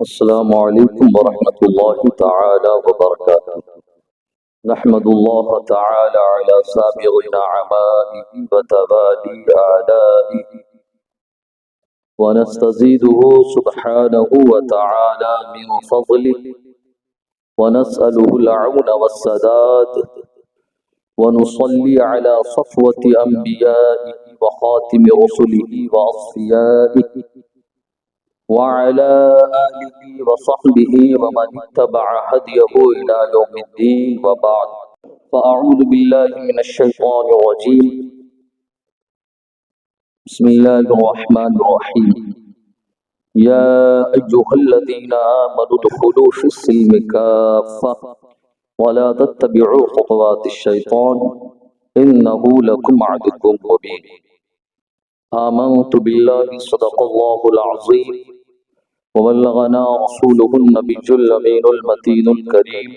السلام عليكم ورحمة الله تعالى وبركاته. نحمد الله تعالى على سابغ نعمائه وتوالي آلائه ونستزيده سبحانه وتعالى من فضله ونسأله العون والسداد ونصلي على صفوة أنبيائه وخاتم رسله وأصفيائه وعلى آله وصحبه ومن اتبع هديه إلى يوم الدين وبعد فأعوذ بالله من الشيطان الرجيم بسم الله الرحمن الرحيم يا أيها الذين آمنوا ادخلوا في السلم كافة ولا تتبعوا خطوات الشيطان إنه لكم عدو مبين آمنت بالله صدق الله العظيم وبلغنا رسوله النبي الأمين المتين الكريم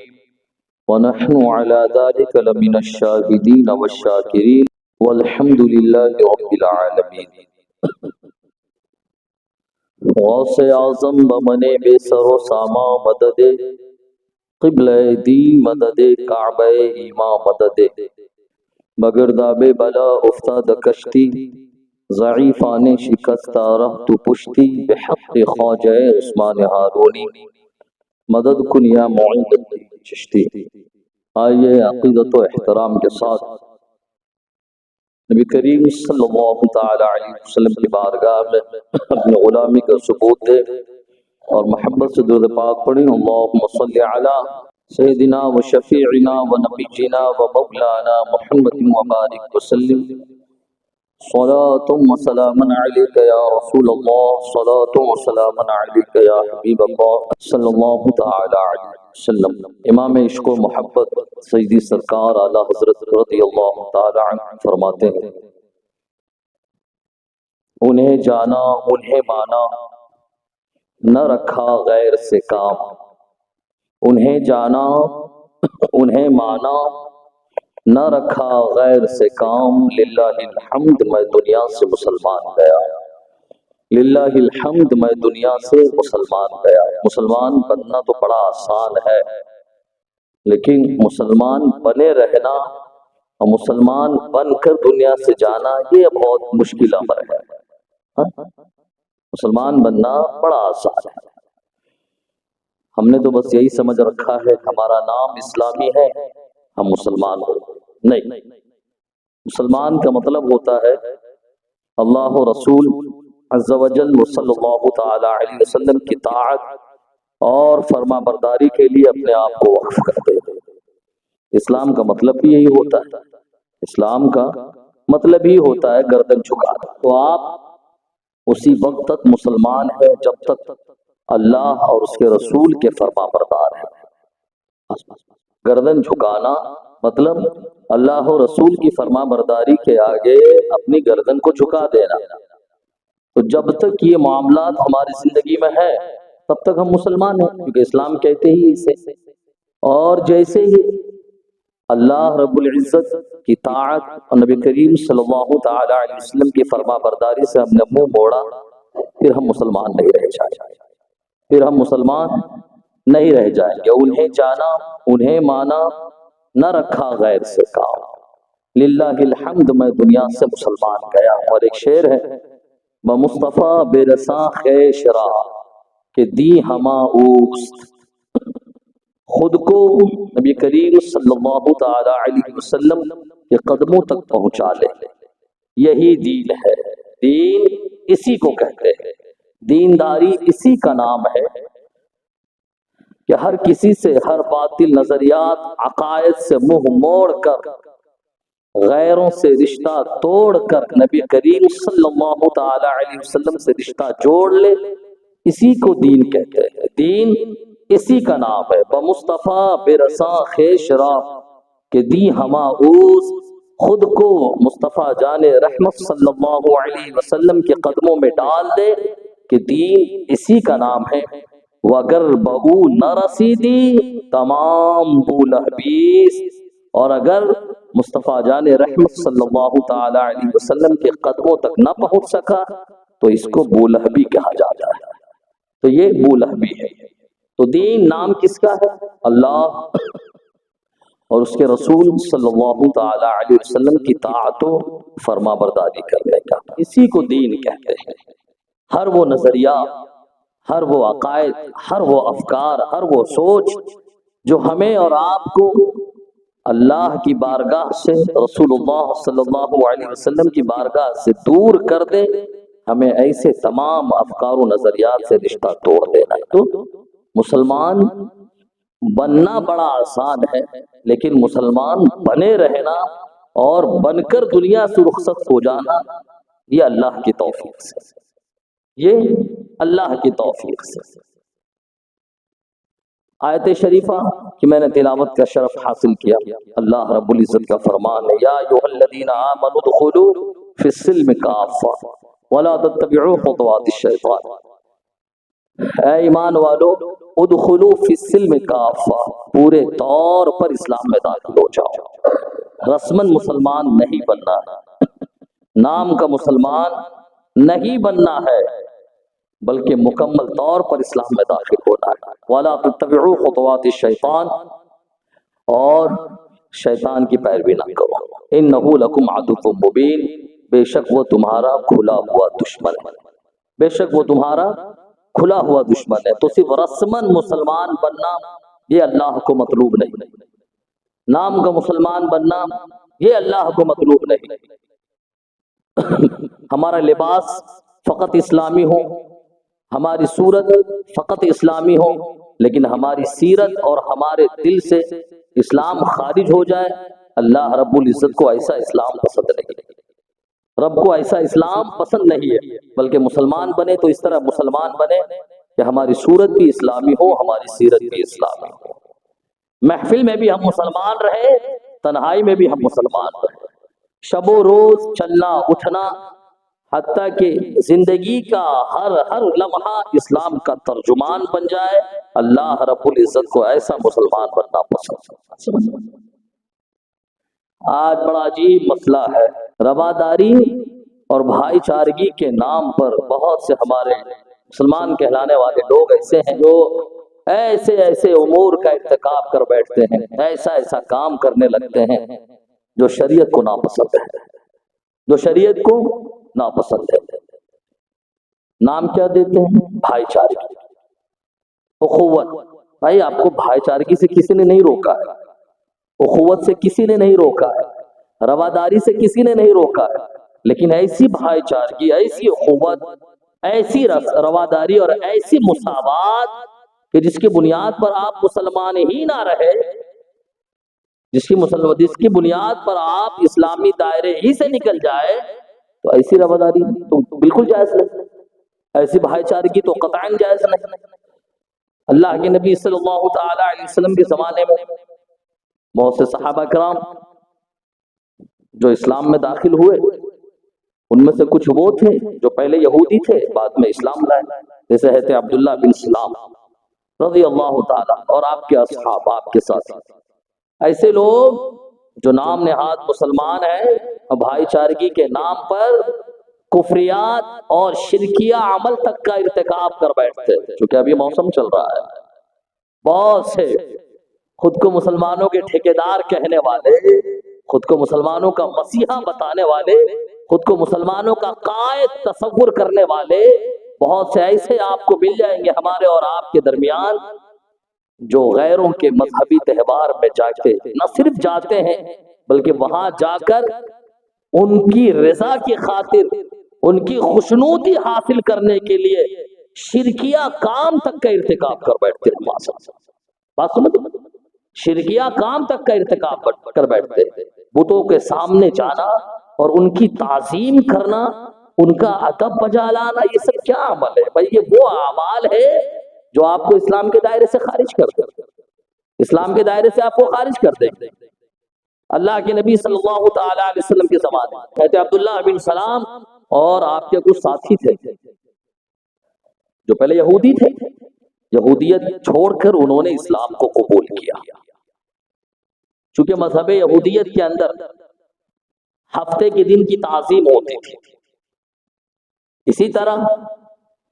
ونحن على ذلك لمن الشاهدين والشاكرين والحمد لله رب العالمين. غوث اعظم بمن بے سر و ساما مدد قبلہ دی مدد کعبہ ایما مدد بگرداب بلا افتاد کشتی ضعیفان شکستہ رہ تو پشتی بحق خواجہ عثمان ہارونی مدد کن یا معین چشتی. آئیے عقیدت و احترام کے ساتھ نبی کریم صلی اللہ تعالی علیہ وسلم کی بارگاہ میں اپنی غلامی کا ثبوت دے اور محبت سے درود پاک پڑھیں. اللہم صلی علی سیدنا و شفیعنا و نبینا و مولانا محمد وبارک وسلم. صلاة و سلاما علیک یا رسول اللہ، صلاة و سلاما علیک یا حبیب اللہ صلی اللہ تعالی علیہ وسلم. امام عشق و محبت سیدی سرکار اعلیٰ حضرت رضی اللہ تعالی عنہ فرماتے ہیں انہیں جانا انہیں مانا نہ رکھا غیر سے کام. انہیں جانا انہیں مانا نہ رکھا غیر سے کام. للہ الحمد میں دنیا سے مسلمان گیا، للہ الحمد میں دنیا سے مسلمان گیا. مسلمان بننا تو بڑا آسان ہے، لیکن مسلمان بنے رہنا اور مسلمان بن کر دنیا سے جانا یہ بہت مشکل امر ہے. مسلمان بننا بڑا آسان ہے. ہم نے تو بس یہی سمجھ رکھا ہے ہمارا نام اسلامی ہے ہم مسلمان ہو. نہیں، مسلمان کا مطلب ہوتا ہے اللہ و رسول عز و جل صلی اللہ تعالی علیہ وسلم کی طاعت اور فرما برداری کے لیے اپنے آپ کو وقف کرتے ہیں. اسلام کا مطلب بھی یہی ہوتا ہے، اسلام کا مطلب ہی ہوتا ہے گردن جھکانا. تو آپ اسی وقت تک مسلمان ہیں جب تک اللہ اور اس کے رسول کے فرما بردار ہیں. گردن جھکانا مطلب اللہ اور رسول کی فرما برداری کے آگے اپنی گردن کو جھکا دینا. تو جب تک یہ معاملات ہماری زندگی میں ہے تب تک ہم مسلمان ہیں، کیونکہ اسلام کہتے ہی اسے. اور جیسے ہی اللہ رب العزت کی طاعت اور نبی کریم صلی اللہ تعالی علیہ وسلم کی فرما برداری سے ہم نے منہ موڑا پھر ہم مسلمان نہیں رہ جائیں گے، پھر ہم مسلمان نہیں رہ جائیں گے. انہیں جانا انہیں مانا نہ رکھا غیر سے کام. للہ الحمد میں دنیا سے مسلمان گیا. اور ایک شعر ہے بمصطفیٰ بے رساں خیش را کہ دی ہما اوست. خود کو نبی کریم صلی اللہ تعالی علیہ وسلم کے قدموں تک پہنچا لے. یہی دین ہے، دین اسی کو کہتے ہیں، دینداری اسی کا نام ہے کہ ہر کسی سے ہر باطل نظریات عقائد سے منہ موڑ کر غیروں سے رشتہ توڑ کر نبی کریم صلی اللہ تعالی علیہ وسلم سے رشتہ جوڑ لے، اسی کو دین کہتے ہیں. دین اسی کا نام ہے. بمصطفیٰ بے رساں خیش را کہ دی ہما اوز. خود کو مصطفیٰ جان رحمت صلی اللہ علیہ وسلم کے قدموں میں ڈال دے کہ دین اسی کا نام ہے. وگر بہو نہ رسیدی تمام بولہبیس. اور اگر مصطفیٰ جان رحمت صلی اللہ تعالی علیہ وسلم کے قدموں تک نہ پہنچ سکا تو اس کو بولہبی کہا جاتا ہے. تو یہ ابو لہبی ہے۔ تو دین نام کس کا ہے؟ اللہ اور اس کے رسول صلی اللہ تعالی علیہ وسلم کی طاعت و فرما برداری کرنے کا، اسی کو دین کہتے ہیں۔ ہر وہ نظریہ، ہر وہ عقائد، ہر وہ افکار، ہر وہ سوچ جو ہمیں اور آپ کو اللہ کی بارگاہ سے، رسول اللہ صلی اللہ علیہ وسلم کی بارگاہ سے دور کر دے، ہمیں ایسے تمام افکار و نظریات سے رشتہ توڑ دینا ہے۔ تو مسلمان بننا بڑا آسان ہے، لیکن مسلمان بنے رہنا اور بن کر دنیا سے رخصت ہو جانا، یہ اللہ کی توفیق سے، یہ اللہ کی توفیق سے۔ آیت شریفہ کہ میں نے تلاوت کا شرف حاصل کیا، اللہ رب العزت کا فرمان ہے، یا ایھا الذین آمنوا ادخلوا فی السلم کافہ ولا تتبعوا خطوات الشیطان۔ اے ایمان والو، ادخلوا فی السلم کافہ، پورے طور پر اسلام میں داخل ہو جاؤ۔ رسمن مسلمان نہیں بننا، نام کا مسلمان نہیں بننا ہے، بلکہ مکمل طور پر اسلام میں داخل ہونا ہے۔ وَلَا تَتَّبِعُوا خُطُوَاتِ الشَّيْطَانِ، اور شیطان کی پیروی نہ کرو۔ إِنَّهُ لَكُمْ عَدُوٌّ مُّبِينٌ، بے شک وہ تمہارا کھلا ہوا دشمن ہے، بے شک وہ تمہارا کھلا ہوا دشمن ہے۔ تو صرف رسمن مسلمان بننا یہ اللہ کو مطلوب نہیں، نام کا مسلمان بننا یہ اللہ کو مطلوب نہیں۔ ہمارا لباس فقط اسلامی ہو، ہماری صورت فقط اسلامی ہو، لیکن ہماری سیرت اور ہمارے دل سے اسلام خارج ہو جائے، اللہ رب العزت کو ایسا اسلام پسند نہیں ہے، رب کو ایسا اسلام پسند نہیں ہے۔ بلکہ مسلمان بنے تو اس طرح مسلمان بنے کہ ہماری صورت بھی اسلامی ہو، ہماری سیرت بھی اسلامی ہو، محفل میں بھی ہم مسلمان رہے، تنہائی میں بھی ہم مسلمان رہے، شب و روز چلنا اٹھنا، حتیٰ کہ زندگی کا ہر لمحہ اسلام کا ترجمان بن جائے، اللہ رب العزت کو ایسا مسلمان بننا پسند ہے۔ آج بڑا عجیب مسئلہ ہے، رواداری اور بھائی چارگی کے نام پر بہت سے ہمارے مسلمان کہلانے والے لوگ ایسے ہیں جو ایسے ایسے امور کا ارتکاب کر بیٹھتے ہیں، ایسا ایسا کام کرنے لگتے ہیں جو شریعت کو ناپسند ہے، جو شریعت کو ناپسند ہے۔ نام کیا دیتے ہیں؟ بھائی چارگی، اخوت۔ بھائی آپ کو بھائی چارگی سے کسی نے نہیں روکا ہے، اخوت سے کسی نے نہیں روکا ہے، رواداری سے کسی نے نہیں روکا ہے، لیکن ایسی بھائی چارگی، ایسی اخوت، ایسی رواداری اور ایسی مساوات کہ جس کی بنیاد پر آپ مسلمان ہی نہ رہے، جس کی بنیاد پر آپ اسلامی دائرے ہی سے نکل جائے، تو ایسی رواداری تو بالکل جائز نہیں، ایسی بھائی چارگی تو قطعاً جائز نہیں۔ اللہ کے نبی صلی اللہ تعالی علیہ وسلم کے زمانے میں بہت سے صحابہ کرام جو اسلام میں داخل ہوئے، ان میں سے کچھ وہ تھے جو پہلے یہودی تھے، بعد میں اسلام لائے، جیسے حضرت عبداللہ بن سلام رضی اللہ تعالی، اور آپ کے اصحاب، آپ کے ساتھ ایسے لوگ جو نام نہاد مسلمان ہیں، بھائی چارگی کے نام پر کفریات اور شرکیہ عمل تک کا ارتکاب کر بیٹھتے ہیں۔ چونکہ ابھی موسم چل رہا ہے، بہت سے خود کو مسلمانوں کے ٹھیکیدار کہنے والے، خود کو مسلمانوں کا مسیحا بتانے والے، خود کو مسلمانوں کا قائد تصور کرنے والے بہت سے ایسے آپ کو مل جائیں گے ہمارے اور آپ کے درمیان، جو غیروں کے مذہبی تہوار میں جاتے، نہ صرف جاتے ہیں بلکہ وہاں جا کر ان کی رضا کی خاطر، ان کی خوشنودی حاصل کرنے کے لیے شرکیہ کام تک کا ارتکاب کر بیٹھتے ہیں۔ بات سمجھ، شرکیہ کام تک کا ارتکاب کر بیٹھتے ہیں، بتوں کے سامنے جانا اور ان کی تعظیم کرنا، ان کا ادب بجا لانا، یہ سب کیا عمل ہے بھائی؟ یہ وہ اعمال ہے جو آپ کو اسلام کے دائرے سے خارج کر دیں، اسلام کے دائرے سے آپ کو خارج کر دیں۔ اللہ کے نبی صلی اللہ تعالی علیہ وسلم کے زمانے حضرت عبداللہ بن سلام اور آپ کے کچھ ساتھی تھے جو پہلے یہودی تھے، یہودیت چھوڑ کر انہوں نے اسلام کو قبول کیا۔ چونکہ مذہب یہودیت کے اندر ہفتے کے دن کی تعظیم ہوتی تھی، اسی طرح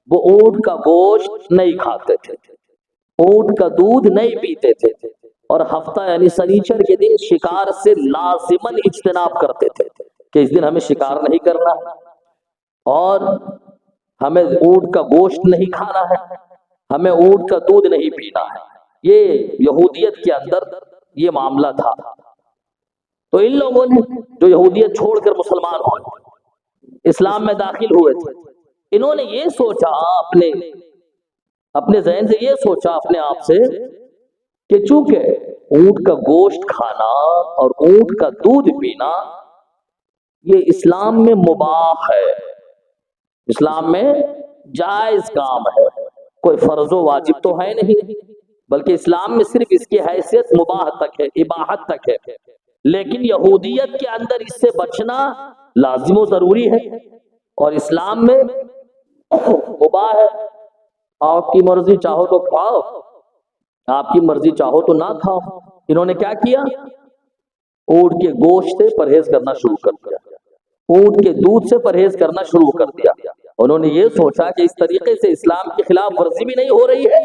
وہ اونٹ کا گوشت نہیں کھاتے تھے، اونٹ کا دودھ نہیں پیتے تھے، اور ہفتہ یعنی سنیچر کے دن شکار سے لازماً اجتناب کرتے تھے کہ اس دن ہمیں شکار نہیں کرنا، اور ہمیں اونٹ کا گوشت نہیں کھانا ہے، ہمیں اونٹ کا دودھ نہیں پینا ہے۔ یہ یہودیت کے اندر یہ معاملہ تھا۔ تو ان لوگوں نے جو یہودیت چھوڑ کر مسلمان ہوئے، اسلام میں داخل ہوئے تھے، انہوں نے یہ سوچا اپنے ذہن سے، یہ سوچا اپنے آپ سے کہ چونکہ اونٹ کا گوشت کھانا اور اونٹ کا دودھ پینا یہ اسلام میں مباح ہے، اسلام میں جائز کام ہے، کوئی فرض و واجب تو ہے نہیں، بلکہ اسلام میں صرف اس کی حیثیت مباح تک ہے، اباحت تک ہے، لیکن یہودیت کے اندر اس سے بچنا لازم و ضروری ہے، اور اسلام میں مباح ہے، آپ کی مرضی چاہو تو کھاؤ، آپ کی مرضی چاہو تو نہ کھاؤ۔ انہوں نے کیا کیا؟ اونٹ کے گوشت سے پرہیز کرنا شروع کر دیا، اونٹ کے دودھ سے پرہیز کرنا شروع کر دیا۔ انہوں نے یہ سوچا کہ اس طریقے سے اسلام کی خلاف ورزی بھی نہیں ہو رہی ہے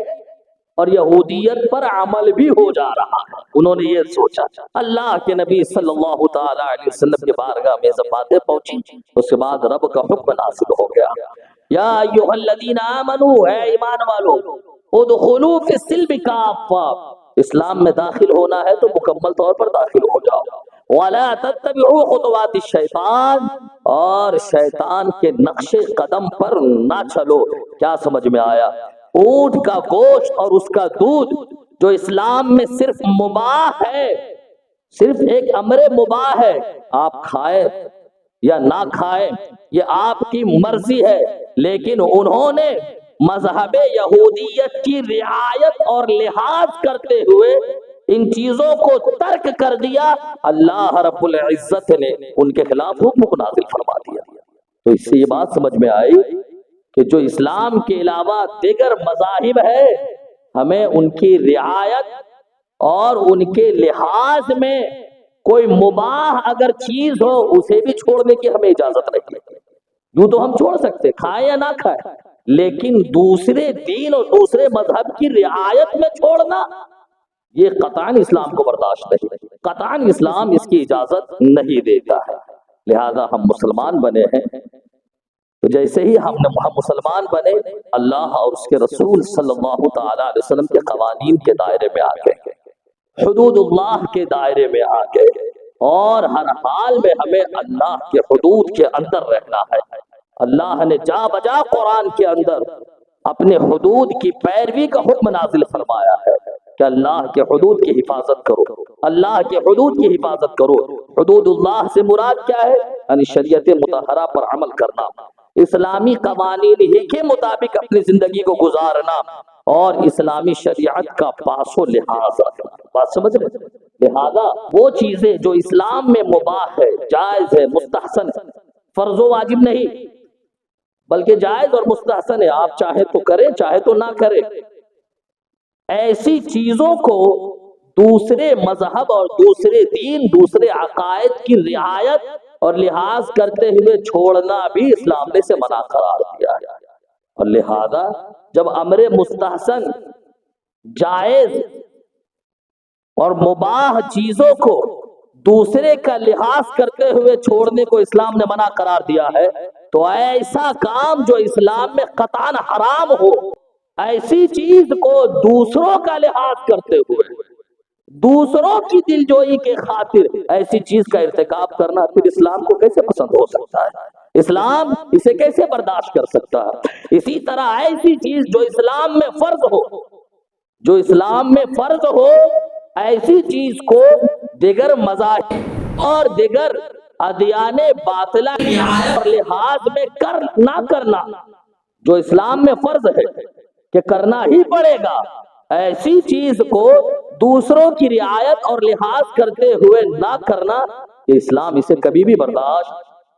اور یہودیت پر عمل بھی ہو جا رہا ہے۔ انہوں نے یہ سوچا۔ اللہ کے نبی صلی اللہ تعالی علیہ وسلم کے بارگاہ میں جب باتیں پہنچی، اس کے بعد رب کا حکم نازل ہو گیا، یا ایھا الذین آمنوا، اے ایمان والو، ادخلوا فی السلم کافہ، اسلام میں داخل ہونا ہے تو مکمل طور پر داخل ہو جاؤ، وَلَا تَتَّبِعُوا خُطُوَاتِ الشَّيْطَانِ، اور شیطان کے نقش قدم پر نہ چلو۔ کیا سمجھ میں آیا؟ اونٹ کا گوشت اور اس کا دودھ جو اسلام میں صرف مباح ہے، صرف ایک امر مباح ہے، آپ کھائے یا نہ کھائے یہ آپ کی مرضی ہے، لیکن انہوں نے مذہب یہودیت کی رعایت اور لحاظ کرتے ہوئے ان چیزوں کو ترک کر دیا۔ اللہ رب العزت نے ان کے خلاف حکم کو نازل فرما دیا۔ تو اس سے یہ بات سمجھ میں آئی کہ جو اسلام کے علاوہ دیگر مذاہب ہے، ہمیں ان کی رعایت اور ان کے لحاظ میں کوئی مباح اگر چیز ہو اسے بھی چھوڑنے کی ہمیں اجازت نہیں ہے۔ یوں تو ہم چھوڑ سکتے، کھائیں یا نہ کھائیں، لیکن دوسرے دین اور دوسرے مذہب کی رعایت میں چھوڑنا یہ قطعاً اسلام کو برداشت نہیں، قطعاً اسلام اس کی اجازت نہیں دیتا ہے۔ لہذا ہم مسلمان بنے ہیں تو جیسے ہی ہم مسلمان بنے، اللہ اور اس کے رسول صلی اللہ تعالی علیہ وسلم کے قوانین کے دائرے میں آ گئے، حدود اللہ کے دائرے میں آ گئے، اور ہر حال میں ہمیں اللہ کے حدود کے اندر رہنا ہے۔ اللہ نے جا بجا قرآن کے اندر اپنے حدود کی پیروی کا حکم نازل فرمایا ہے کہ اللہ کے حدود کی حفاظت کرو، اللہ کے حدود کی حفاظت کرو۔ حدود اللہ سے مراد کیا ہے؟ یعنی شریعت مطہرہ پر عمل کرنا، اسلامی قوانین ہی کے مطابق اپنی زندگی کو گزارنا، اور اسلامی شریعت کا پاس و لحاظ رکھنا۔ بات سمجھ رہے؟ لہذا وہ چیزیں جو اسلام میں مباح ہے، جائز ہے، مستحسن ہے، فرض و واجب نہیں بلکہ جائز اور مستحسن ہے، آپ چاہے تو کریں چاہے تو نہ کریں، ایسی چیزوں کو دوسرے مذہب اور دوسرے دین، دوسرے عقائد کی رعایت اور لحاظ کرتے ہوئے چھوڑنا بھی اسلام نے سے منع قرار دیا ہے۔ اور لہذا جب امر مستحسن، جائز اور مباح چیزوں کو دوسرے کا لحاظ کرتے ہوئے چھوڑنے کو اسلام نے منع قرار دیا ہے، تو ایسا کام جو اسلام میں قطعاً حرام ہو، ایسی چیز کو دوسروں کا لحاظ کرتے ہوئے، دوسروں کی دلجوئی کے خاطر ایسی چیز کا ارتکاب کرنا پھر اسلام کو کیسے پسند ہو سکتا ہے؟ اسلام اسے کیسے برداشت کر سکتا ہے؟ اسی طرح ایسی چیز جو اسلام میں فرض ہو، جو اسلام میں فرض ہو، ایسی چیز کو دیگر مذاہب اور دیگر ادیان باطلہ اور لحاظ میں نہ کرنا، جو اسلام میں فرض ہے کہ کرنا ہی پڑے گا، ایسی چیز کو دوسروں کی رعایت اور لحاظ کرتے ہوئے نہ کرنا، اسلام اسے کبھی بھی برداشت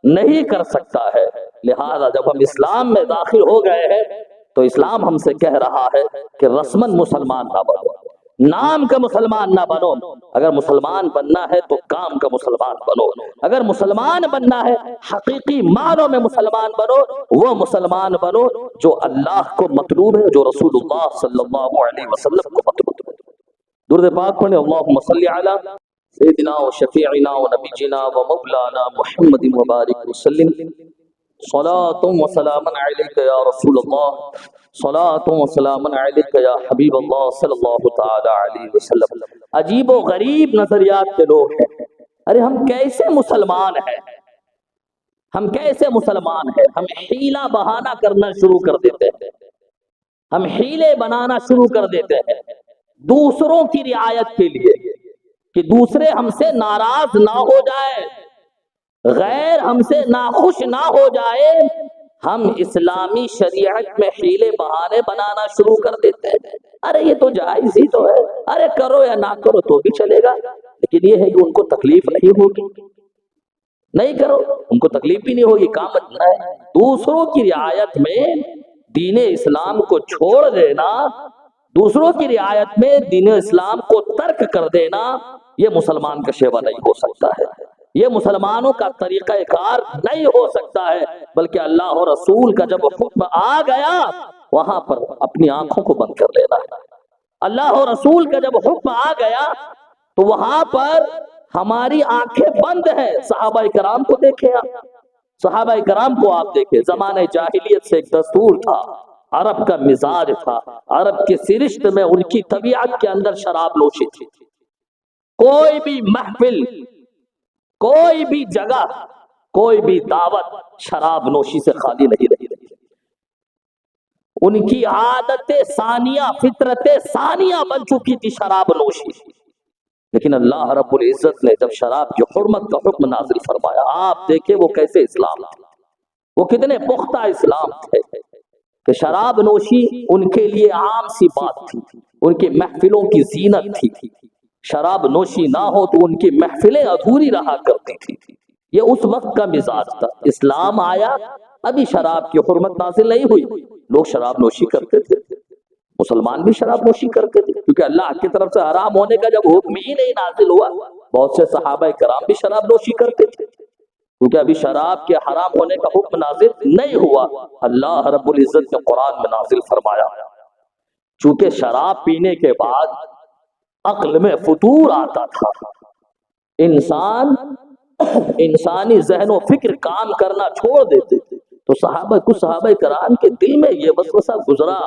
نہیں کر سکتا ہے۔ لہذا جب ہم اسلام میں داخل ہو گئے ہیں تو اسلام ہم سے کہہ رہا ہے کہ رسماً مسلمان نہ بنو، نام کا مسلمان نہ بنو. اگر مسلمان بننا ہے تو کام کا مسلمان بنو. اگر مسلمان بننا ہے حقیقی معنوں میں مسلمان بنو. وہ مسلمان بنو جو اللہ کو مطلوب ہے, جو رسول اللہ صلی اللہ علیہ وسلم کو مطلوب ہے. درود پاک پڑھیں. اللہم صلی علی سیدنا و شفیعنا و نبینا و مولانا محمد مبارک وسلم. صلاۃ و سلام علیک یا رسول اللہ, صلاۃ و سلام علیک یا حبیب اللہ صلی اللہ تعالی علیہ وسلم. عجیب و غریب نظریات کے لوگ ہیں. ارے ہم کیسے مسلمان ہیں, ہم کیسے مسلمان ہیں؟ ہم حیلہ بہانہ کرنا شروع کر دیتے ہیں, ہم حیلے بنانا شروع کر دیتے ہیں دوسروں کی رعایت کے لیے, کہ دوسرے ہم سے ناراض نہ ہو جائے, غیر ہم سے ناخوش نہ ہو جائے. ہم اسلامی شریعت میں حیلے بہانے بنانا شروع کر دیتے ہیں. ارے یہ تو جائز ہی تو ہے, ارے کرو یا نہ کرو تو بھی چلے گا, لیکن یہ ہے کہ ان کو تکلیف نہیں ہوگی. نہیں کرو ان کو تکلیف بھی نہیں ہوگی, کام اتنا ہے. دوسروں کی رعایت میں دین اسلام کو چھوڑ دینا, دوسروں کی رعایت میں دین اسلام کو ترک کر دینا, یہ مسلمان کا شیوا نہیں ہو سکتا ہے, یہ مسلمانوں کا طریقہ کار نہیں ہو سکتا ہے. بلکہ اللہ اور رسول کا جب حکم آ گیا وہاں پر اپنی آنکھوں کو بند کر لینا ہے. اللہ اور رسول کا جب حکم آ گیا تو وہاں پر ہماری آنکھیں بند ہیں. صحابہ کرام کو دیکھیں آپ, صحابہ کرام کو آپ دیکھیں. زمانہ جاہلیت سے ایک دستور تھا, عرب کا مزاج تھا, عرب کے سرشت میں ان کی طبیعت کے اندر شراب نوشی تھی. کوئی بھی محفل, کوئی بھی جگہ, کوئی بھی دعوت شراب نوشی سے خالی نہیں رہی. ان کی عادت ثانیہ, فطرت ثانیہ بن چکی تھی شراب نوشی. لیکن اللہ رب العزت نے جب شراب کی حرمت کا حکم نازل فرمایا, آپ دیکھیں وہ کیسے اسلام تھے, وہ کتنے پختہ اسلام تھے کہ شراب نوشی ان کے لیے عام سی بات تھی, ان کے محفلوں کی زینت تھی. شراب نوشی نہ ہو تو ان کی محفلیں ادھوری رہا کرتی تھی. یہ اس وقت کا مزاج تھا. اسلام آیا, ابھی شراب کی حرمت نازل نہیں ہوئی, لوگ شراب نوشی کرتے تھے, مسلمان بھی شراب نوشی کرتے تھے, کیونکہ اللہ کی طرف سے حرام ہونے کا جب حکم ہی نہیں نازل ہوا. بہت سے صحابہ کرام بھی شراب نوشی کرتے تھے, کیونکہ ابھی شراب کے حرام ہونے کا حکم نازل نہیں ہوا. اللہ رب العزت نے قرآن میں نازل فرمایا, چونکہ شراب پینے کے بعد عقل میں فتور آتا تھا, انسانی ذہن و فکر کام کرنا چھوڑ دیتے تھے, تو کچھ صحابہ کرام کے دل میں یہ وسوسہ گزرا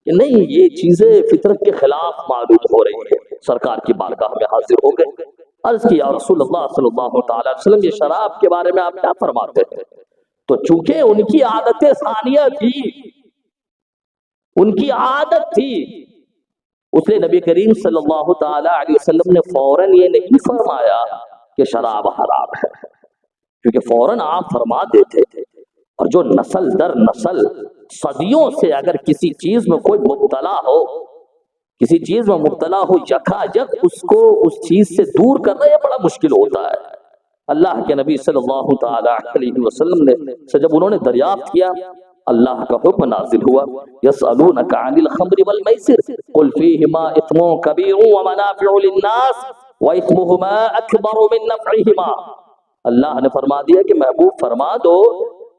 کہ نہیں, یہ چیزیں فطرت کے خلاف معلوم ہو رہی ہیں. سرکار کی بارگاہ میں حاضر ہو گئے, عرض کی یا رسول اللہ صلی اللہ تعالی علیہ وسلم, یہ شراب کے بارے میں آپ کیا فرماتے ہیں؟ تو چونکہ ان کی عادت ثانیہ تھی, ان کی عادت تھی, اس لیے نبی کریم صلی اللہ تعالی علیہ وسلم نے فوراً یہ نہیں فرمایا کہ شراب حرام ہے, کیونکہ فوراً آپ فرما دیتے تھے. اور جو نسل در نسل صدیوں سے اگر کسی چیز میں کوئی مبتلا ہو, کسی چیز میں مبتلا ہو, یکا یک اس کو اس چیز سے دور کرنا یہ بڑا مشکل ہوتا ہے. اللہ کے نبی صلی اللہ تعالی علیہ وسلم نے جب انہوں نے دریافت کیا, اللہ کا حکم نازل ہوا, یسألونک عن الخمر والمیسر قل فیہما اثم کبیر ومنافع للناس واثمہما اکبر من نفعہما. اللہ نے فرما دیا کہ محبوب فرما دو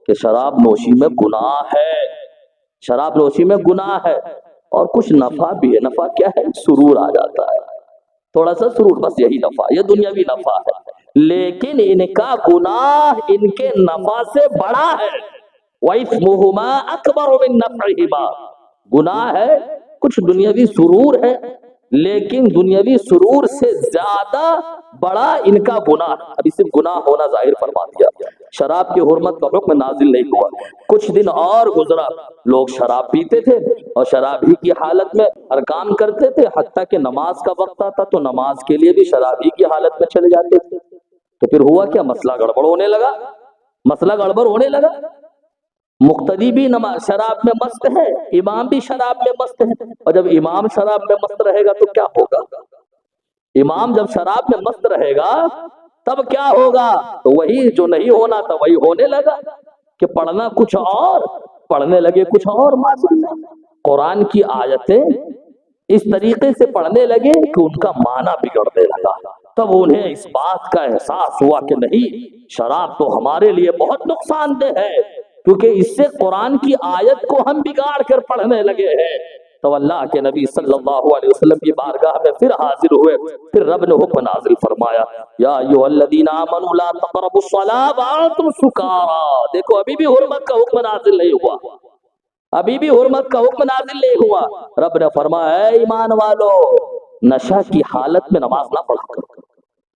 کہ شراب نوشی میں گناہ ہے, شراب نوشی میں گناہ ہے, اور کچھ نفع بھی ہے. نفع کیا ہے؟ سرور آ جاتا ہے, تھوڑا سا سرور, بس یہی نفع, یہ دنیاوی نفع ہے. لیکن ان کا گناہ ان کے نفع سے بڑا ہے. وَإِثْمُهُمَا أَكْبَرُ مِن نَّفْعِهِمَا, گناہ ہے, کچھ دنیاوی سرور ہے, لیکن دنیاوی سرور سے زیادہ بڑا ان کا گناہ. ابھی صرف گناہ ہونا ظاہر فرما دیا, شراب کی حرمت کا حکم نازل نہیں ہوا. کچھ دن اور گزرا, لوگ شراب پیتے تھے اور شراب ہی کی حالت میں ہر کام کرتے تھے, حتیٰ کہ نماز کا وقت آتا تو نماز کے لیے بھی شراب ہی کی حالت میں چلے جاتے تھے. تو پھر ہوا کیا, مسئلہ گڑبڑ ہونے لگا, مسئلہ گڑبڑ ہونے لگا. مقتدی بھی نماز شراب میں مست ہے, امام بھی شراب میں مست ہے, اور جب امام شراب میں مست رہے گا تو کیا ہوگا؟ امام جب شراب میں مست رہے گا تب کیا ہوگا؟ تو وہی جو نہیں ہونا تھا وہی ہونے لگا, کہ پڑھنا کچھ اور, پڑھنے لگے کچھ اور. قرآن کی آیتیں اس طریقے سے پڑھنے لگے کہ ان کا معنی بگڑنے لگا. تب انہیں اس بات کا احساس ہوا کہ نہیں، شراب تو ہمارے لیے بہت نقصان دہ ہے، کیونکہ اس سے قرآن کی آیت کو ہم بگاڑ کر پڑھنے لگے ہیں. تو اللہ کے نبی صلی اللہ علیہ وسلم کی بارگاہ میں پھر حاضر ہوئے. پھر رب نے حکم نازل فرمایا، یا ایھا الذین آمنوا لا تقربوا الصلاۃ وانتم سکارا. دیکھو ابھی بھی حرمت کا حکم نازل نہیں ہوا، ابھی بھی حرمت کا حکم نازل نہیں ہوا. رب نے فرمایا، اے ایمان والو، نشہ کی حالت میں نماز نہ پڑھا کرو،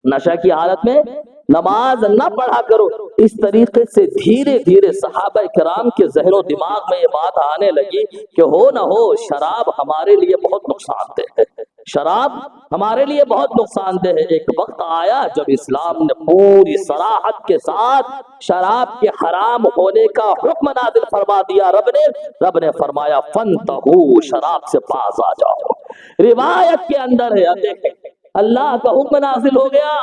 نشہ کی حالت میں نماز نہ پڑھا کرو. اس طریقے سے دھیرے دھیرے صحابہ کرام کے ذہن و دماغ میں یہ بات آنے لگی کہ ہو نہ ہو شراب ہمارے لیے بہت نقصان دہ ہے، شراب ہمارے لیے بہت نقصان دہ ہے. ایک وقت آیا جب اسلام نے پوری صراحت کے ساتھ شراب کے حرام ہونے کا حکم نازل فرما دیا. رب نے فرمایا فانتہوا، شراب سے باز آ جاؤ. روایت کے اندر ہے، اب دیکھیں اللہ کا حکم نازل ہو گیا،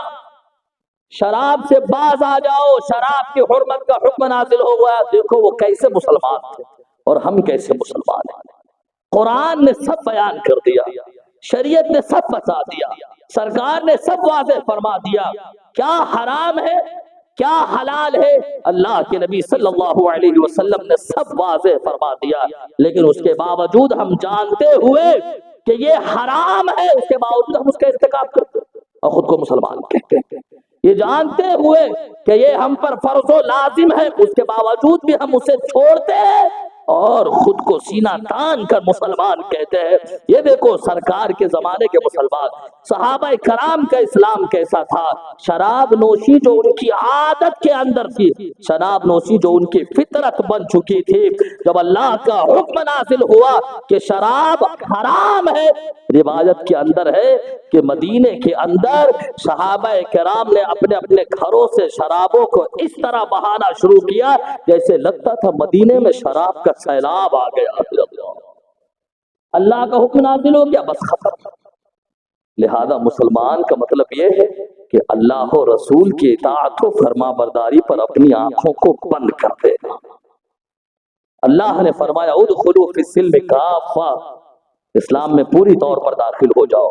شراب سے باز آ جاؤ، شراب کی حرمت کا حکم نازل ہو گیا. دیکھو وہ کیسے مسلمان تھے اور ہم کیسے مسلمان ہیں. قرآن نے سب بیان کر دیا، شریعت نے سب بتا دیا، سرکار نے سب واضح فرما دیا کیا حرام ہے کیا حلال ہے. اللہ کے نبی صلی اللہ علیہ وسلم نے سب واضح فرما دیا، لیکن اس کے باوجود ہم جانتے ہوئے کہ یہ حرام ہے، اس کے باوجود ہم اس کا ارتکاب کرتے اور خود کو مسلمان کہتے ہیں. یہ جانتے ہوئے کہ یہ ہم پر فرض و لازم ہے، اس کے باوجود بھی ہم اسے چھوڑتے ہیں اور خود کو سینہ تان کر مسلمان کہتے ہیں. یہ دیکھو سرکار کے زمانے کے مسلمان، صحابہ کرام کا اسلام کیسا تھا. شراب نوشی جو ان کی عادت کے اندر تھی، شراب نوشی جو ان کی فطرت بن چکی تھی، جب اللہ کا حکم نازل ہوا کہ شراب حرام ہے، روایت کے اندر ہے کہ مدینے کے اندر صحابہ کرام نے اپنے اپنے گھروں سے شرابوں کو اس طرح بہانا شروع کیا جیسے لگتا تھا مدینے میں شراب کا سیلاب آ گیا. اللہ کا حکم نازل ہو گیا، بس ختم. لہذا مسلمان کا مطلب یہ ہے کہ اللہ و رسول کی اطاعت و فرما برداری پر اپنی آنکھوں کو بند کر دینا. اللہ نے فرمایا ادخلوا فی السلم کافہ، اسلام میں پوری طور پر داخل ہو جاؤ.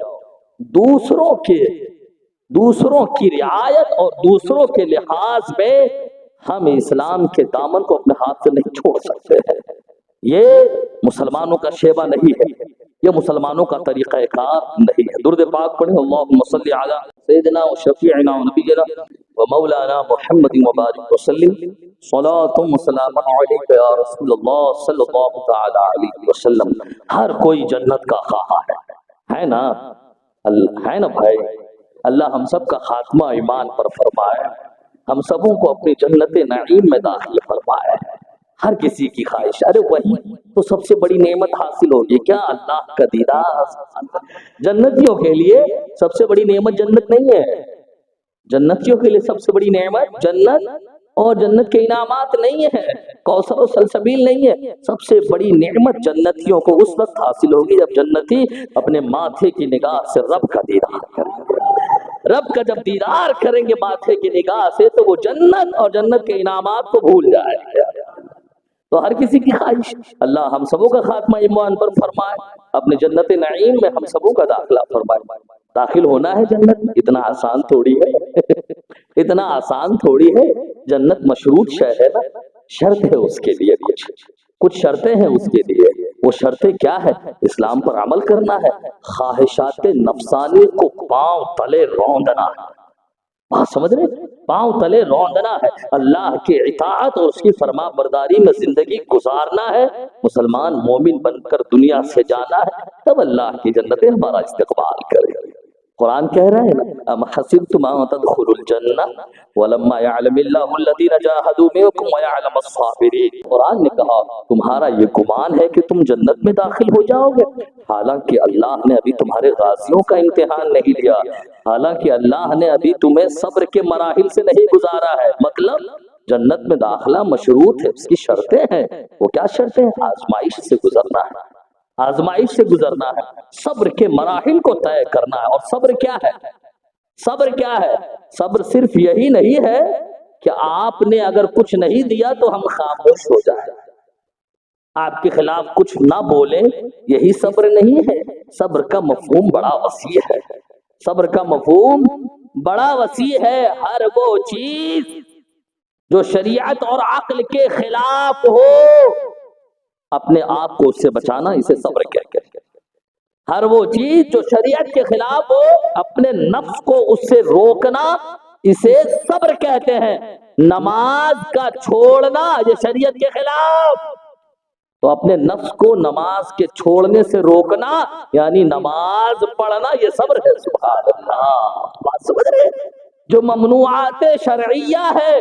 دوسروں کی رعایت اور دوسروں کے لحاظ میں ہم اسلام کے دامن کو اپنے ہاتھ سے نہیں چھوڑ سکتے ہیں. یہ مسلمانوں کا شیبہ نہیں ہے، یہ مسلمانوں کا طریقہ کار نہیں ہے. درود پاک پڑھیں، اللہم صلی علی سیدنا و شفیعنا و نبینا و مولانا محمد وبارک وسلم. صلاۃ و سلام علیک یا رسول اللہ صلی اللہ تعالی علیہ وسلم. ہر کوئی جنت کا خواہاں ہے نا، ہے نا بھائی. اللہ ہم سب کا خاتمہ ایمان پر فرمائے، ہم سبوں کو اپنی جنت نعیم میں داخل فرمائے. ہر کسی کی خواہش، ارے وہی تو سب سے بڑی نعمت حاصل ہوگی کیا؟ اللہ کا دیدار. جنتیوں کے لیے سب سے بڑی نعمت جنت نہیں ہے، جنتیوں کے لیے سب سے بڑی نعمت جنت اور جنت کے انعامات نہیں ہے، کوثر و سلسبیل نہیں ہے. سب سے بڑی نعمت جنتیوں کو اس وقت حاصل ہوگی جب جنتی اپنے ماتھے کی نگاہ سے رب کا دیدار کریں گے. رب کا جب دیدار کریں گے ماتھے کی نگاہ سے تو وہ جنت اور جنت کے انعامات کو بھول جائیں گے. تو ہر کسی کی خواہش، اللہ ہم سبوں کا خاتمہ ایمان پر فرمائے، اپنے جنت نعیم میں ہم سبوں کا داخلہ فرمائے. داخل ہونا ہے جنت میں، اتنا آسان تھوڑی ہے اتنا آسان تھوڑی ہے. جنت مشروط شے ہے نا، شرط ہے اس کے لیے، کچھ شرطیں ہیں اس کے لیے. وہ شرطیں کیا ہے؟ اسلام پر عمل کرنا ہے، خواہشات نفسانی کو پاؤں تلے روندنا ہے. بات سمجھ رہے؟ پاؤں تلے روندنا ہے، اللہ کی اطاعت اور اس کی فرما برداری میں زندگی گزارنا ہے. مسلمان مومن بن کر دنیا سے جانا ہے، تب اللہ کی جنتیں ہمارا استقبال کرے. قرآن کہہ رہا ہے نا، ام حسبتم ان تدخلوا الجنہ ولما يعلم اللہ الذین جاہدوا منکم ويعلم الصابرین. قرآن نے کہا تمہارا یہ گمان ہے کہ تم جنت میں داخل ہو جاؤ گے، حالانکہ اللہ نے ابھی تمہارے غازیوں کا امتحان نہیں لیا، حالانکہ اللہ نے ابھی تمہیں صبر کے مراحل سے نہیں گزارا ہے. مطلب جنت میں داخلہ مشروط ہے، اس کی شرطیں ہیں. وہ کیا شرطیں ہیں؟ آزمائش سے گزرنا ہے، آزمائش سے گزرنا ہے، صبر کے مراحل کو طے کرنا ہے. اور صبر کیا ہے؟ صبر کیا ہے؟ صبر صرف یہی نہیں ہے کہ آپ نے اگر کچھ نہیں دیا تو ہم خاموش ہو جائیں. آپ کے خلاف کچھ نہ بولیں، یہی صبر نہیں ہے؟ صبر کا مفہوم بڑا وسیع ہے، صبر کا مفہوم بڑا وسیع ہے۔ ہر وہ چیز جو شریعت اور عقل کے خلاف ہو، اپنے آپ کو اس سے بچانا، اسے صبر کہتے ہیں۔ ہر وہ چیز جو شریعت کے خلاف ہو، اپنے نفس کو اس سے روکنا، اسے صبر کہتے ہیں۔ نماز کا چھوڑنا یہ شریعت کے خلاف، تو اپنے نفس کو نماز کے چھوڑنے سے روکنا یعنی نماز پڑھنا، یہ صبر ہے۔ سبحان اللہ، بات سمجھ رہے ہیں؟ جو ممنوعات شرعیہ ہے،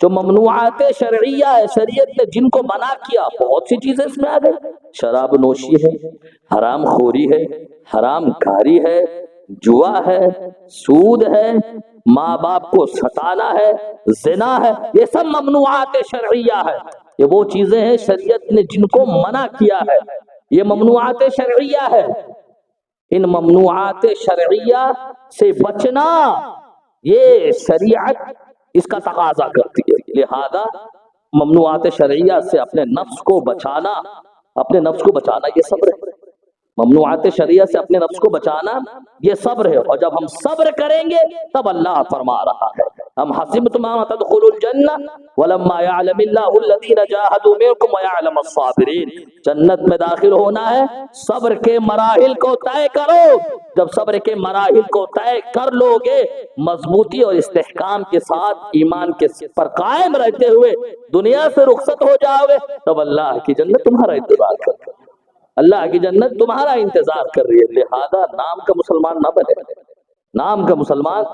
جو ممنوعات شرعیہ ہے، شریعت نے جن کو منع کیا، بہت سی چیزیں اس میں آ گئی۔ شراب نوشی ہے، حرام خوری ہے، حرام کاری ہے، جوا ہے، سود ہے، ماں باپ کو ستانا ہے، زنا ہے، یہ سب ممنوعات شرعیہ ہے۔ یہ وہ چیزیں ہیں شریعت نے جن کو منع کیا ہے، یہ ممنوعات شرعیہ ہے۔ ان ممنوعات شرعیہ سے بچنا یہ شریعت اس کا تقاضا کرتی ہے، لہذا ممنوعات شرعیہ سے اپنے نفس کو بچانا، اپنے نفس کو بچانا یہ صبر ہے۔ ممنوعات شرعیہ سے اپنے نفس کو بچانا یہ صبر ہے، اور جب ہم صبر کریں گے تب اللہ فرما رہا ہے ہم حسبتم ان تدخلوا الجنہ ولما يعلم اللہ الذین جاہدوا منکم ويعلم الصابرین۔ جنت میں داخل ہونا ہے، صبر کے مراحل کو طے کرو۔ جب صبر کے مراحل کو طے کر لو گے، مضبوطی اور استحکام کے ساتھ ایمان کے پر قائم رہتے ہوئے دنیا سے رخصت ہو جاؤ گے، تب اللہ کی جنت تمہارا انتظار کر رہی ہے، اللہ کی جنت تمہارا انتظار کر رہی ہے۔ لہذا نام کا مسلمان نہ بنے، نام کا مسلمان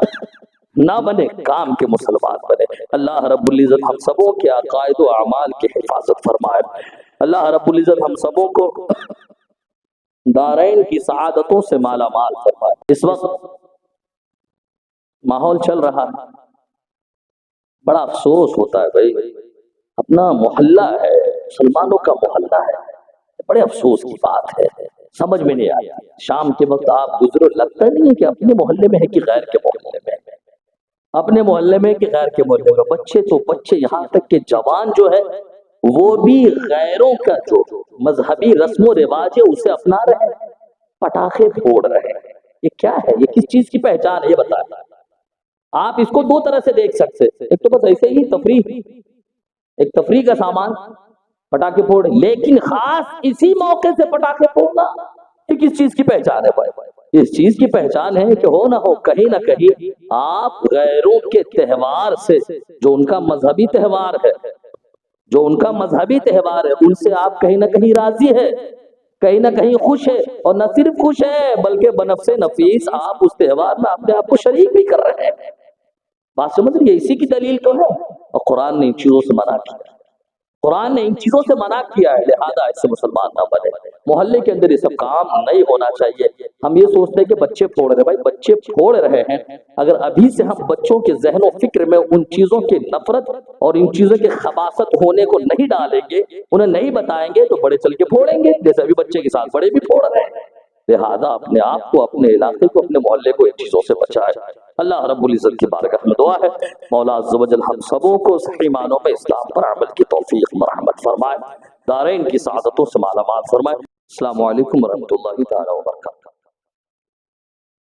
نہ بنے، کام کے مسلمان بنے۔ اللہ رب العزت ہم سبوں کے عقائد و اعمال کی حفاظت فرمائے۔ اللہ رب العزت ہم سبوں کو دارین کی سعادتوں سے مالا مال فرمائے۔ اس وقت ماحول چل رہا ہے، بڑا افسوس ہوتا ہے بھائی، اپنا محلہ ہے، مسلمانوں کا محلہ ہے، بڑے افسوس کی بات ہے، سمجھ میں نہیں آیا۔ شام کے وقت آپ گزرو، لگتا نہیں ہے کہ اپنے محلے میں ہے کہ غیر کے محلے میں ہے، اپنے محلے میں کہ غیر کے محلے میں۔ بچے تو بچے، یہاں تک کہ جوان جو ہے وہ بھی غیروں کا جو مذہبی رسم و رواج ہے اسے اپنا رہے ہیں، پٹاخے پھوڑ رہے ہیں۔ یہ کیا ہے؟ یہ کس چیز کی پہچان ہے؟ یہ بتائیں۔ آپ اس کو دو طرح سے دیکھ سکتے ہیں، ایک تو بس ایسے ہی تفریح، ایک تفریح کا سامان پٹاخے پھوڑ، لیکن خاص اسی موقع سے پٹاخے پھوڑنا یہ کس چیز کی پہچان ہے بھائی؟ اس چیز کی پہچان ہے کہ ہو نہ ہو کہیں نہ کہیں آپ غیروں کے تہوار سے، جو ان کا مذہبی تہوار ہے، جو ان کا مذہبی تہوار ہے، ان سے آپ کہیں نہ کہیں راضی ہے، کہیں نہ کہیں خوش ہے، اور نہ صرف خوش ہے بلکہ بنفس نفیس آپ اس تہوار میں اپنے آپ کو شریک بھی کر رہے ہیں۔ بات سمجھ رہی ہے؟ اسی کی دلیل تو ہے، اور قرآن نے ان چیزوں سے منع کیا، قرآن نے ان چیزوں سے منع کیا ہے، لہذا اس سے مسلمان نہ بنے۔ محلے کے اندر یہ سب کام نہیں ہونا چاہیے۔ ہم یہ سوچتے ہیں کہ بچے پھوڑ رہے، بھائی بچے پھوڑ رہے ہیں، اگر ابھی سے ہم بچوں کے ذہن و فکر میں ان چیزوں کی نفرت اور ان چیزوں کے خباثت ہونے کو نہیں ڈالیں گے، انہیں نہیں بتائیں گے، تو بڑے چل کے پھوڑیں گے، جیسے ابھی بچے کے ساتھ بڑے بھی پھوڑ رہے ہیں۔ لہذا اپنے آپ کو، اپنے علاقے کو، اپنے محلے کو ان چیزوں سے بچائے۔ اللہ رب العزت کی بارگاہ میں دعا ہے مولا عز و جل ہم سبوں کو صحیح معنوں میں اسلام پر عمل کی توفیق مرحمت فرمائے، دارین کی سعادتوں سے مالا مال فرمائے۔ السلام علیکم ورحمۃ اللہ تعالی وبرکاتہ۔